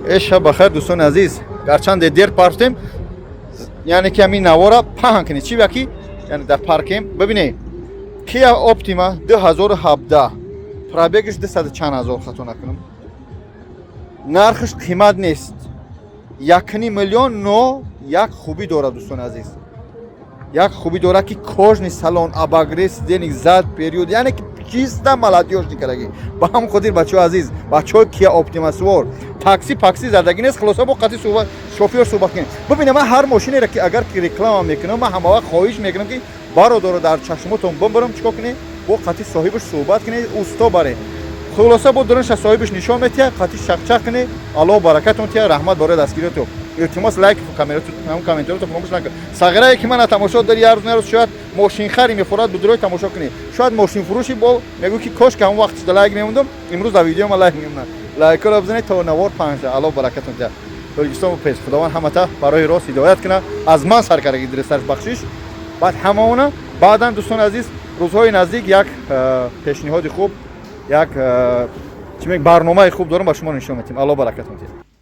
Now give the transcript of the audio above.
شب بخیر دوستان عزیز. گرچند دیر پارتیم، یعنی که همین نوارا پهن کنید چی باکی؟ یعنی در پارکیم ببینید کیا اپتیما 2017 پرابگش 200 چند هزار خطا نکنم، نرخش قیمت نیست، 1,500,000 نو. یک خوبی داره دوستان عزیز، یک خوبی داره که کожний салон обогрев денег зад период, یعنی که чисто молодежь никакие. با هم خودیر بچه‌ها عزیز، بچه‌ها کیا اپتیما سوار تاکسی پاکسی زدگی نیست. خلاصا با قطعی صحبت شوفر صحبت کنیم. ببینید من هر ماشینی را که اگر که رکلام میکنم من همه وقت خواهش میکنم که برادر در چشمتون ببرم چیکار کنید با قطعی صاحبش صحبت کنید اوستا بره. خلاصا با درنش صاحبش نشون میده قطعی شق کنید. الله برکتون تیا رحمت باره دستگیرتون. التماس لایک کامرا تو هم کامنتارتو فراموش نکن. ساغرایی که من تماشا داری هر روز شاید ماشین خری میخورد بدروی تماشا کنی، شاید ماشین فروشی با میگو که کاش که اون وقت لایک میموندم امروز در ویدیو ما لایک میمونم. لایک رو بزنید تا نوار 5 الله برکتون ده. دوستان پیش خداوند همتا برای راست هدایت کنه. از من سرکارگی درستش بخشش. بعد همونا بعداً دوستان عزیز روزهای نزدیک یک پیشنهاد خوب یک چی میگم برنامه خوب دارم با شما نشون میدم. الله برکتون ده.